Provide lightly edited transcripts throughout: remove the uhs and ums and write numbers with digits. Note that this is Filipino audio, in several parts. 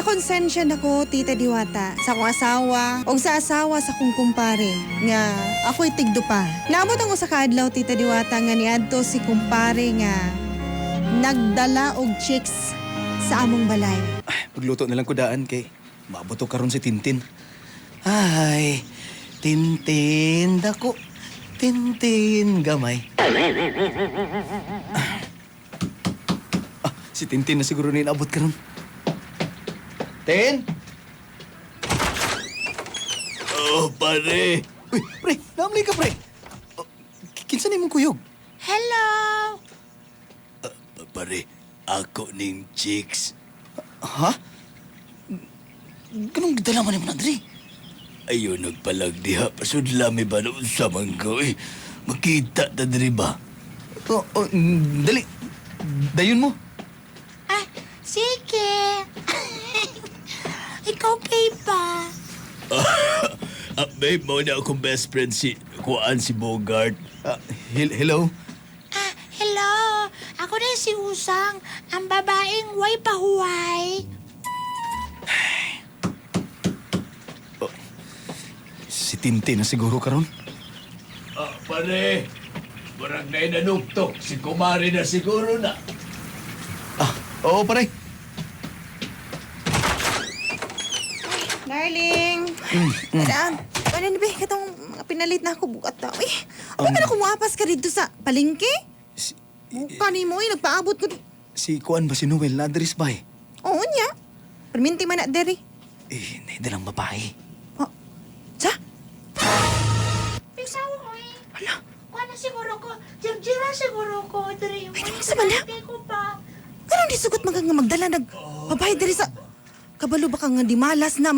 nakonsensya na ko, Tita Diwata, sa akong asawa o sa asawa sa akong kumpare nga ako'y tigdo pa. Naabot ang usa ka adlaw, Tita Diwata, nga niadto si kumpare nga nagdala og chicks sa among balay. Ay, pagluto na lang ko daan kay mabuto karon si Tintin. Ay, Tintin dako. Tintin gamay. Si Tintin na siguro na inabot karon. Tin? Oh, pare. Uy, pre, namli ka, pre. Oh, kinsa ni mong kuyog? Hello! Pare, ako ning chicks. Ha? Kanong gidala man mo na, Dre? Ayaw nagpalag diha. Pasudlami ba noon sa manggaw eh. Makita ta, Dre ba? Dali. Dayon mo. Ah, sige. Ikaw kay pa. Babe, mo na akong best friend si Kuan, si Bogart. Hello? Ah, hello. Ako na si Usang, ang babaeng way pahuway. Si Tintin na siguro karon. Pare, barang na inanuktok. Si Kumari na siguro na. Oo, pare. Darling! Madam, ano na ba? Katong mga pinalit na ako bukat na. Uy, bakit ako muapas ka dito sa palengke? Buka ni mo, nagpaabot ko. Si Kuan ba si Noel na address ba eh? Oo niya. Perminti man na, Deri. Naidalang babae. Oh, sa? Pisaw ko eh. Hala. Kuha na siguro ko. Jirjira siguro ko. Dari yung Ay, naman sa bala. ko pa. Kanong di sugot magdala babae Deri sa... Kabalo ba ka nga di malas na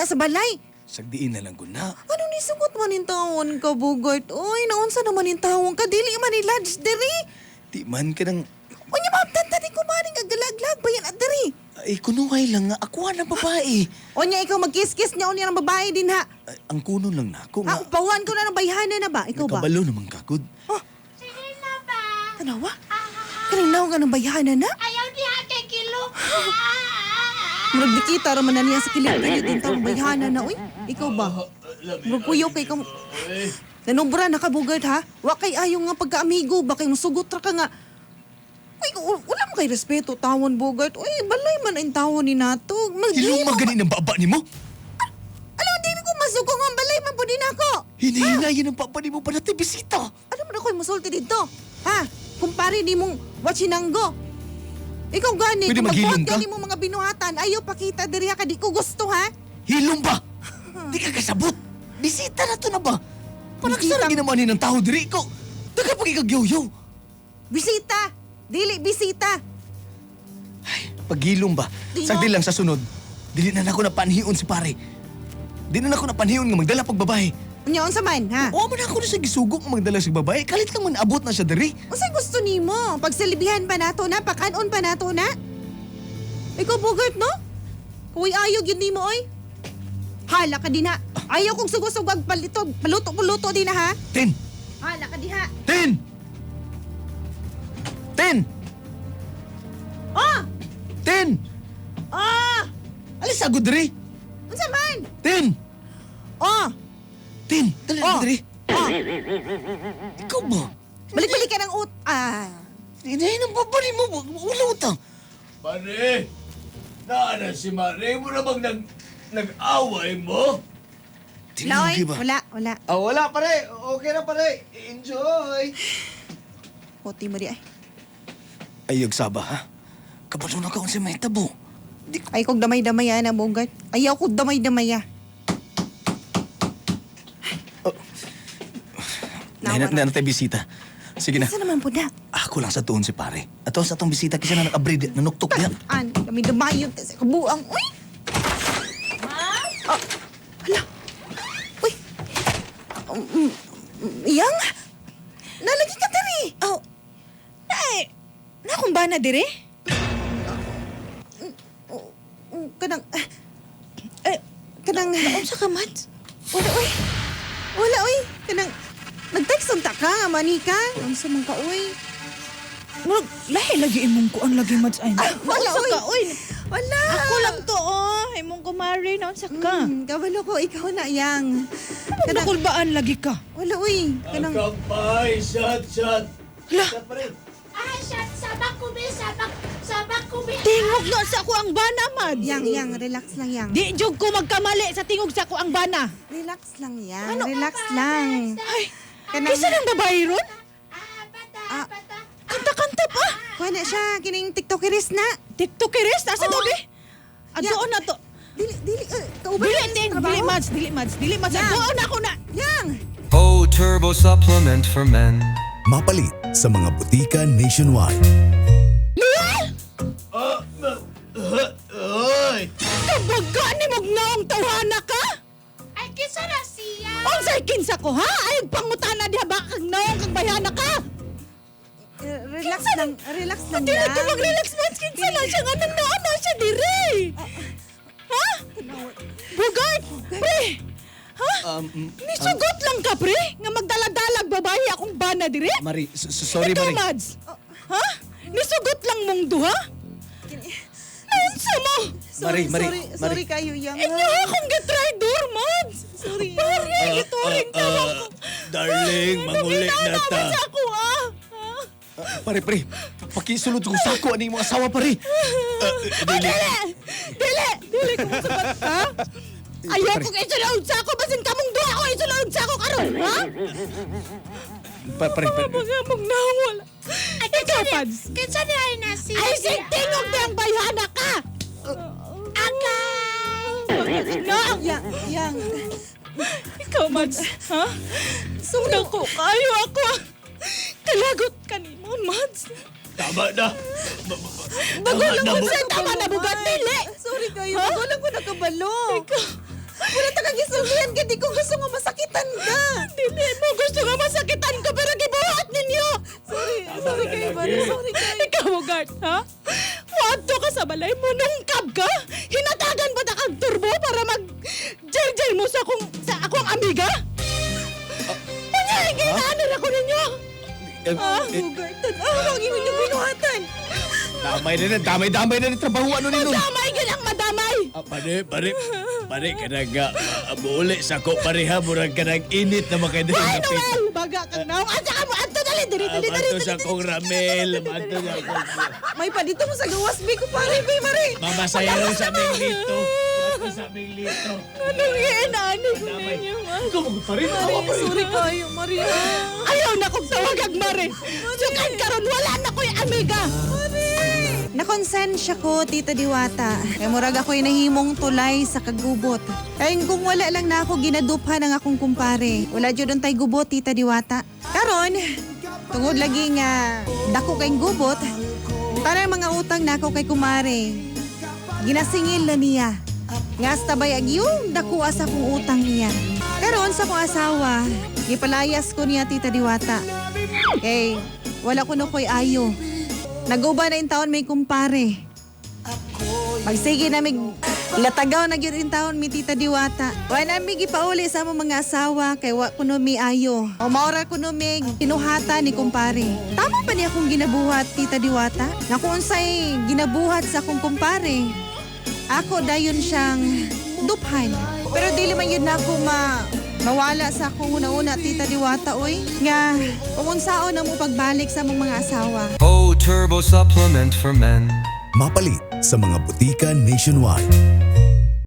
sa balay? Sagdiin na lang ko na. Anong ni sugot man in tawon ka, Bogart? Uy, naunsa naman in tawon ka? Dili man ni Lads, Deri. Di man ka nang... Unya, mabtanta di ko maring kagalag-lag ba yan, Deri? Ay, kunuhay lang nga. Ako ang babae. Unya, ikaw magkiss-kiss niya unya ng babae din, ha? Ay, ang kuno lang na ako nga. Upawan ko na ng bayhanan na ba? Ikaw ba? Nakabalo naman kagod. Sige na ba? Tanawa? Kaninaw ka ng bayhanan na? Ayaw niya kay Kilo. Murag di kita raman na niya sa kilig-kilig din tawang bayhanan na, uy. Ikaw ba? Murag kuyo kay ka... Nanubra na ka, Bogart, ha? Wa kay ayaw nga pagka-amigo, ba kay musugot ra ka nga. Uy, wala mo kay respeto, tawon, Bogart. Uy, balay man ang tawon ni nato. Hilong magani ng baba ni mo? Alam, di ko masuko nga balay man po din ako. Hinahingayin ang papa ni mo pa natin bisita. Ano man ako'y musulti dito? Ha? Kumpare di mong watchinanggo. Ikaw gani, Pwede kung maghilom magbuhat ka? gani mo mga binuhatan, ayaw pakita diri ka, di ko gusto, ha? Hilong ba? Di ka kasabot. Bisita na to na ba? Parang Bisita? sarang ginaman ng tao diri ko. Daga pag ikagyoyo. Bisita! Dili bisita! Paghilom ba? Di Sagdi mo- lang sa sunod. Dili na ako napanhiyon si pare. Di na ako napanhiyon nga magdala pag babae. Unya, unsa man, ha? O man ako na sa gisugok nga magdala si babae. Kalit lang man abot na siya diri. Unsay gusto nimo? Pagsalibihan pa nato na, pakanon pa nato na? Ikaw, Bogart, no? Kuwi ayaw yun nimo, oy. Hala ka din, ha? Ayaw kong sugusugag paluto din, ha? Tin! Hala ka din, ha? Tin! Tin! Oh! Tin! Oh! Alis agad diri. Unsa man? Tin! Oh! Tin! Dali Oh! diri. Oh! Ikaw ba? Balik-balik ka ng Hindi na babali mo. Wala utang. Pare, naana si Mare. Mo na bang nag-away mo? Wala, oy. Tinagi ba? Wala. Wala pare. Okay na pare. Enjoy. Poti mo di, ay. Ayog saba ha? Kabalo na ka kung si may tabo. Ay, kog damay-damay, na, Bogart. Ayaw kog damay-damay, Nahinat na tayo bisita. Sige na. Saan naman po na? Ako lang sa tuon si pare. Ato sa atong bisita kasi na nag-abrid, nanuktok yan. Kami damayon sa kabuang. Uy! Ah, hala. Uy! Yang? Nalagi ka diri. Oh. Nakong ba na dire? Kanang... kanang... Unsa ka, Mads? Wala, uy. Wala, uy. Kanang... Nag-text unta ka, manika. Ang man ka, uy. Lahi lagi imong kuan lagi, Mads. Ay, Wala, unsa uy. ka, uy. Wala. Ako lang to, oh. kumare na unsa ka. Kabalo ko, ikaw na, yang. Nakulbaan lagi ka. Wala, uy. Kanang, Kampay, shot. Hala. Shot pa rin. Ah, shot, sabak ko, be. Tingog na sa ko ang bana, Mads. yang, relax lang, yang. Di jog ko magkamali sa tingog sa ko ang bana. Relax lang, yang. Relax lang. Ay, Kanang, kisa ng babae ron? Bata. Kanta-kanta pa. kuha na siya, kining tiktokeris na. TikTokeris, asa Oo. to, be? Addoon na to. Dili, kauban Dili, Mads. Yan. Addoon ako na. Yang! O Turbo Supplement for Men. Mapalit sa mga butika nationwide. Oy! Kabaga ni mong naong tawhana ka? Ay, kisa na siya. Unsay kinsa ko, ha? Ay, pangutana diha ba kag naong kag bayana ka? Relax lang, Dili yang. ko mag-relax, Mads. Kinsa na siya nga nandaan na siya dire. Ha? Bugart, pre. Ha? Nisugot lang ka, pre. Nga magdala-dalag babae akong bana dire. Mari, sorry, Ikaw, Mari. Mads. Ha? Nisugot lang mong duha? Naunsa mo? Sorry kayo, yang. Inyo akong gitry door, Mads. Sorry, Pare, gituring ka mo. Darling, mangulit na ta. Sa ako, ah. Pare, pakisulod ko sako ani mga asawa, pare. Dili ko masabat, ha? Ayaw kong isulod sa ako, basin kamong duha ako isulod sa ako karon, ha? Pare. Mga magnawala. Ikaw, Pads. Kisa na ay na siya. Ay, sintingog na ang bayana ka! Aga. No! Yang. Ikaw, Mads, ha? Suna ko, kayo ako. Kalagot ka ni mo, Mads. Tama na. Bagulang ko sa tama na bugat, dili! Sorry kayo, Ha? wala ko nakabalo. Wala ta kagisulihan, kaya di ko gusto nga masakitan ka. Dili mo gusto nga masakitan ko, pero gibuhat ninyo! Sorry kayo, Mari. Sorry kayo. Ikaw, Bogart, ha? Wadto ka sa balay mo, nungkab ka? Hinatagan ba na kang turbo para mag-jerjay mo sa akong amiga? Panyay, ginaanan ako ninyo! Bugart, tanaw, ang inyong binuhatan. Damay na ni trabaho ano ni nun. Madamay ka lang, madamay! Pare, kanaga, muli sa ko, pareha, murag kanag init na makadali Ay, na pit. Noel! Baga ka na! Asa ka mo! Ato, dali! Dali! Mato sa kong ramel, mato sa kong... May pa dito mo sa gawas, Bi, kumpare, Bi, Mari. Mamasaya rin sa aming lito. Mato sa aming lito. Anong iinani ko ninyo, ma? Sorry kayo, Mari. Ayaw na kong tawagag, Mare! Sukan karon wala na ko'y amiga! Nakonsensya ko, Tita Diwata. Kaya murag ako'y nahimong tulay sa kagubot. Kaya kung wala lang na ako ginaduphan ng akong kumpare. Wala dyan doon tay gubot, Tita Diwata. Karon, tungod lagi nga dako kay gubot, para mga utang na ako kay kumare. Ginasingil na niya. Nga stabay ag yung dako sa akong utang niya. Karon sa akong asawa, gipalayas ko niya, Tita Diwata. Kay wala ko na ko'y ayo. Naguba na yung taon may kumpare. Magsige na may latagaw na yun yung taon may Tita Diwata. Wala na may gipauli sa among mga asawa kay wa kuno mi ayo. O maura kuno mi kinuhata ni kumpare. Tama ba niya akong ginabuhat, Tita Diwata? Na kung unsay ginabuhat sa akong kumpare, ako dayon siyang duphan. Pero dili man yun na ako mawala sa akong una-una, Tita Diwata, oy. Nga, kung unsaon na mo pagbalik sa among mga asawa. O Turbo Supplement for Men. Mapalit sa mga butika nationwide.